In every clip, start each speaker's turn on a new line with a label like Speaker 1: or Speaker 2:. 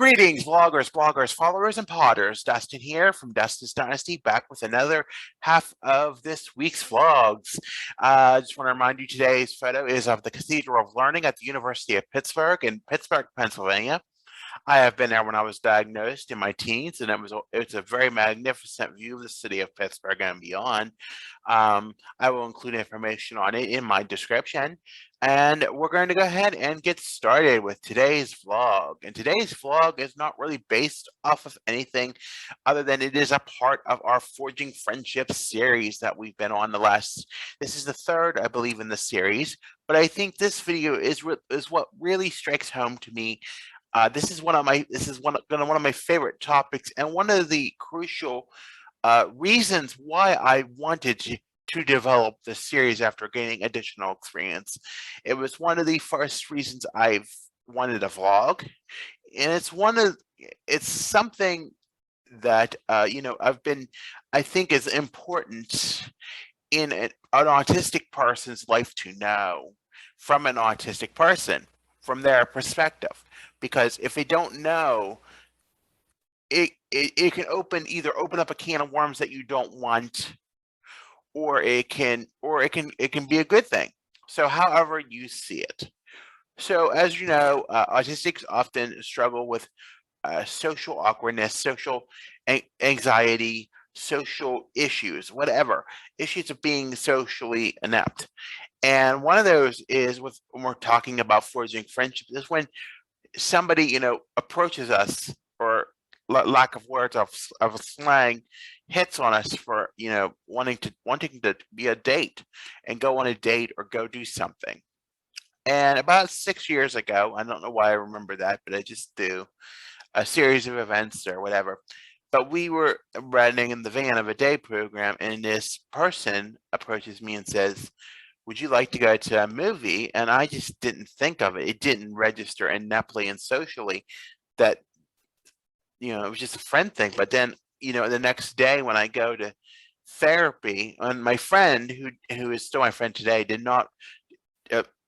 Speaker 1: Greetings, vloggers, bloggers, followers, and potters. Dustin here from Dustin's Dynasty, back with another half of this week's vlogs. I just want to remind you today's photo is of the Cathedral of Learning at the University of Pittsburgh in Pittsburgh, Pennsylvania. I have been there when I was diagnosed in my teens, and it's a very magnificent view of the city of Pittsburgh and beyond. I will include information on it in my description, and we're going to go ahead and get started with today's vlog. And today's vlog is not really based off of anything other than it is a part of our Forging Friendship series that we've been on this is the third, I believe, in the series, but I think this video is what really strikes home to me. This is one of my favorite topics, and one of the crucial reasons why I wanted to develop this series after gaining additional experience. It was one of the first reasons I've wanted a vlog, and it's something that I think is important in an autistic person's life to know from an autistic person, from their perspective. Because if they don't know, it can open up a can of worms that you don't want, or it can be a good thing. So however you see it. So as you know, autistics often struggle with social awkwardness, social anxiety, social issues, whatever issues of being socially inept. And one of those is when we're talking about forging friendship, is when somebody approaches us, or lack of words of slang, hits on us for wanting to be a date and go on a date or go do something. And about 6 years ago, I don't know why I remember that, but I just do, a series of events or whatever, but we were riding in the van of a day program, and this person approaches me and says, would you like to go to a movie? And I just didn't think of it. It didn't register ineptly and socially that, it was just a friend thing. But then, the next day when I go to therapy, and my friend, who is still my friend today, did not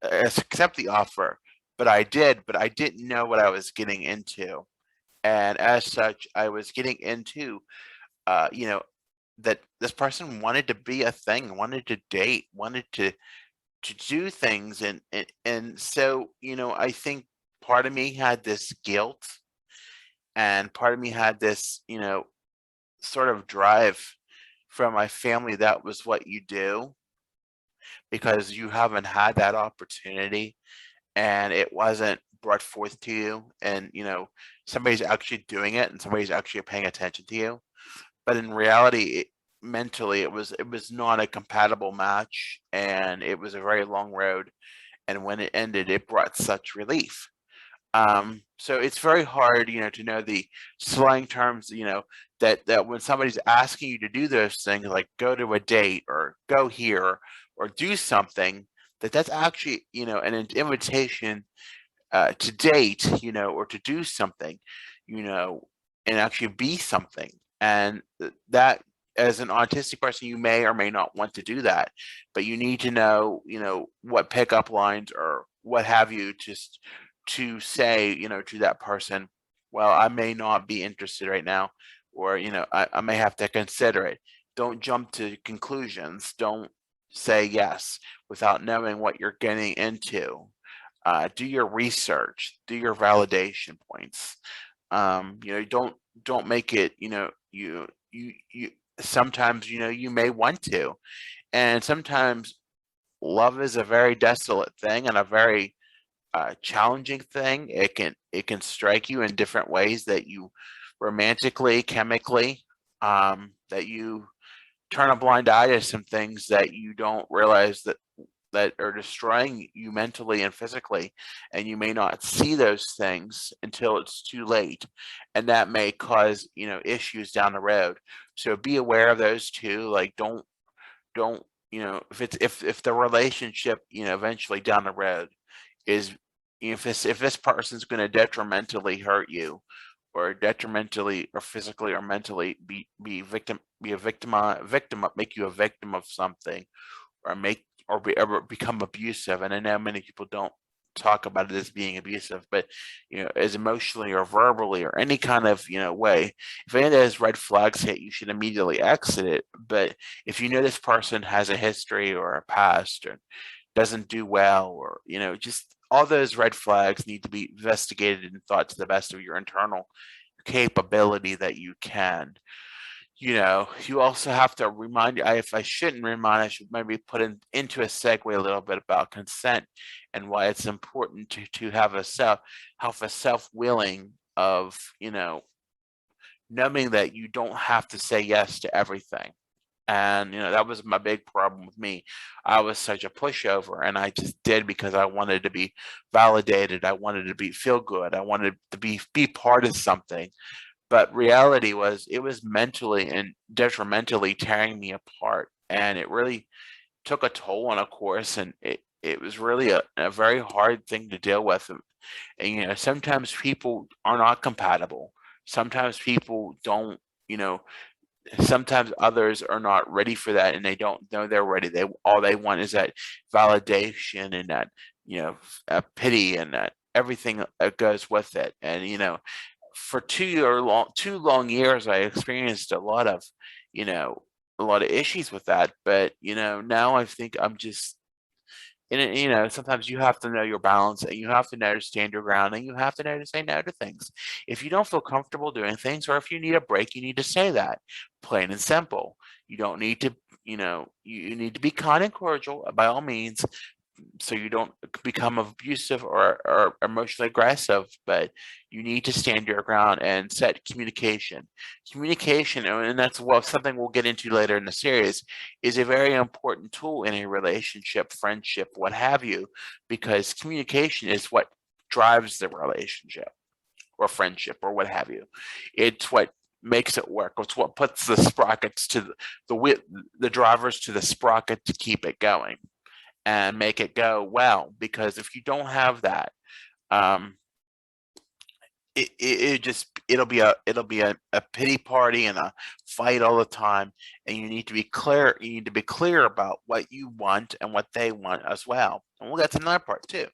Speaker 1: accept the offer, but I didn't know what I was getting into. And as such, I was getting into, that this person wanted to be a thing, wanted to date, wanted to do things, and so I think part of me had this guilt, and part of me had this sort of drive from my family that was what you do because you haven't had that opportunity and it wasn't brought forth to you, and somebody's actually doing it and somebody's actually paying attention to you. But in reality, mentally, it was not a compatible match, and it was a very long road. And when it ended, it brought such relief. So it's very hard, to know the slang terms, that when somebody's asking you to do those things, like go to a date or go here or do something, that's actually, an invitation to date, or to do something, and actually be something. And that, as an autistic person, you may or may not want to do that, but you need to know, what pickup lines or what have you, just to say, to that person, well, I may not be interested right now, or, I may have to consider it. Don't jump to conclusions. Don't say yes without knowing what you're getting into. Do your research, do your validation points. Don't make it, you sometimes, you may want to, and sometimes love is a very desolate thing and a very challenging thing. It can strike you in different ways, that you romantically, chemically, that you turn a blind eye to some things that you don't realize that are destroying you mentally and physically, and you may not see those things until it's too late, and that may cause issues down the road. So be aware of those too. Like don't if the relationship eventually down the road is, if this person's going to detrimentally hurt you, or detrimentally or physically or mentally make you a victim of something, or ever become abusive. And I know many people don't talk about it as being abusive, but as emotionally or verbally or any kind of way. If any of those red flags hit, you should immediately exit it. But if you know this person has a history or a past or doesn't do well, or just all those red flags need to be investigated and thought to the best of your internal capability that you can. You also have to remind, if I shouldn't remind, I should maybe put into a segue a little bit about consent and why it's important to have a self-willing of, knowing that you don't have to say yes to everything. And that was my big problem with me. I was such a pushover, and I just did because I wanted to be validated. I wanted to feel good. I wanted to be part of something. But reality was, it was mentally and detrimentally tearing me apart, and it really took a toll on a course, and it was really a very hard thing to deal with. And sometimes people are not compatible. Sometimes people don't, you know, sometimes others are not ready for that, and they don't know they're ready. All they want is that validation and that, pity and that everything that goes with it. And for 2 long years, I experienced you know, a lot of issues with that. But now I think I'm just in it. Sometimes you have to know your balance, and you have to know to stand your ground, and you have to know to say no to things. If you don't feel comfortable doing things, or if you need a break, you need to say that, plain and simple. You don't need to, you need to be kind and cordial by all means, so you don't become abusive or emotionally aggressive. But you need to stand your ground and set communication. And that's something we'll get into later in the series, is a very important tool in a relationship, friendship, what have you, because communication is what drives the relationship or friendship or what have you. It's what makes it work. It's what puts the sprockets to the drivers to the sprocket to keep it going and make it go well. Because if you don't have that, um, it'll be a pity party and a fight all the time. And you need to be clear. You need to be clear about what you want and what they want as well. And well, that's another part too.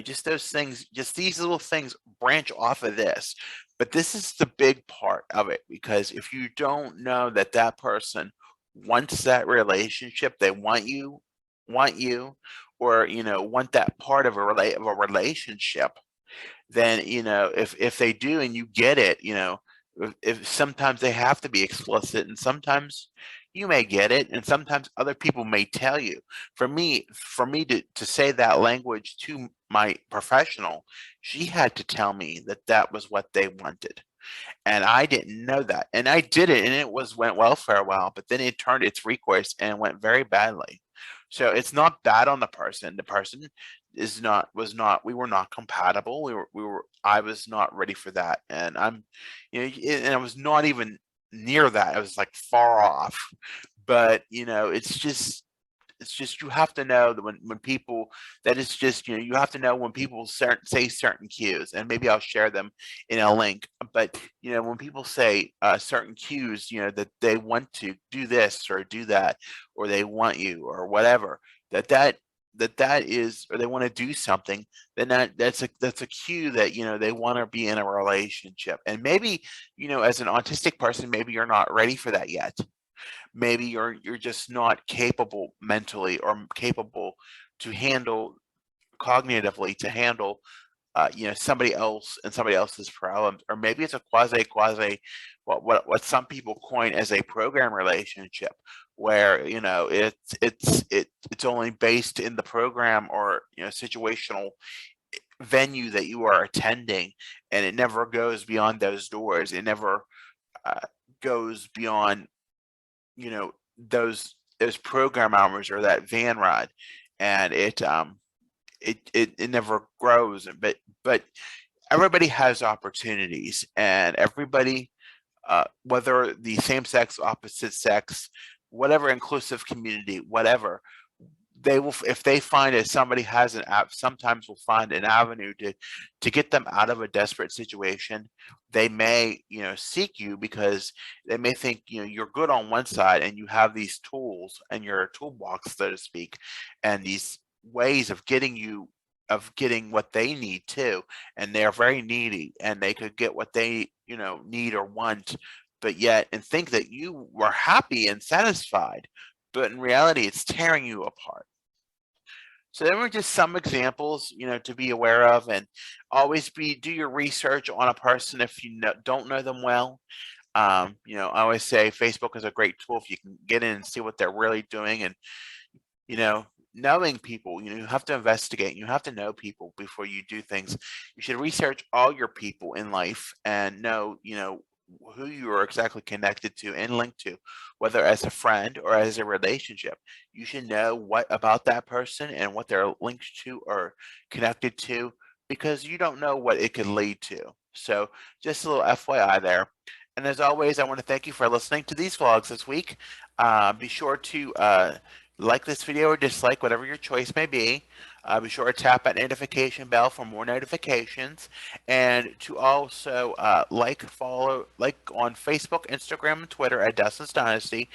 Speaker 1: Just those things, just these little things branch off of this. But this is the big part of it, because if you don't know that that person wants that relationship, they want you, or want that part of a relationship, then if they do and you get it, if sometimes they have to be explicit, and sometimes you may get it, and sometimes other people may tell you. For me to say that language to my professional, she had to tell me that that was what they wanted, and I didn't know that. And I did it, and went well for a while, but then it turned its recourse and went very badly. So it's not bad on the person. The person was not we were not compatible. I was not ready for that. And and I was not even near that. I was like far off. But it's just you have to know that when people that it's just you have to know when people say certain cues, and maybe I'll share them in a link. But when people say certain cues, that they want to do this or do that, or they want you or whatever, that is, or they want to do something, then that's a cue that they want to be in a relationship. And maybe as an autistic person, maybe you're not ready for that yet. Maybe you're just not capable mentally, or capable to handle cognitively, to handle somebody else and somebody else's problems. Or maybe it's a quasi what some people coin as a program relationship, where it's only based in the program, or situational venue that you are attending, and it never goes beyond those doors. It never uh, goes beyond those program hours or that van ride. And it never grows. But everybody has opportunities, and everybody, whether the same sex, opposite sex, whatever, inclusive community, whatever, they will, if they find that somebody has an app, sometimes will find an avenue to get them out of a desperate situation. They may seek you, because they may think you're good on one side, and you have these tools and your toolbox, so to speak, and these ways of getting you of getting what they need too, and they're very needy, and they could get what they need or want, but yet and think that you were happy and satisfied, but in reality, it's tearing you apart. So there were just some examples, to be aware of, and always do your research on a person if you don't know them well. I always say Facebook is a great tool if you can get in and see what they're really doing, and you know, knowing people, you have to investigate. You have to know people before you do things. You should research all your people in life and know, who you are exactly connected to and linked to, whether as a friend or as a relationship. You should know what about that person and what they're linked to or connected to, because you don't know what it could lead to. So just a little FYI there. And as always, I want to thank you for listening to these vlogs this week. Be sure to like this video or dislike, whatever your choice may be. Be sure to tap that notification bell for more notifications, and to also like on Facebook, Instagram, and Twitter at Dustin's Dynasty,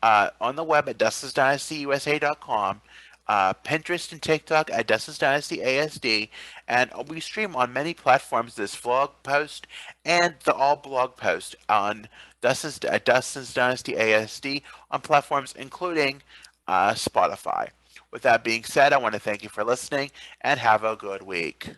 Speaker 1: on the web at dustinsdynastyusa.com, Pinterest and TikTok at Dustin's Dynasty ASD, and we stream on many platforms this vlog post and the all blog post on Dustin's Dynasty ASD on platforms including Spotify. With that being said, I want to thank you for listening and have a good week.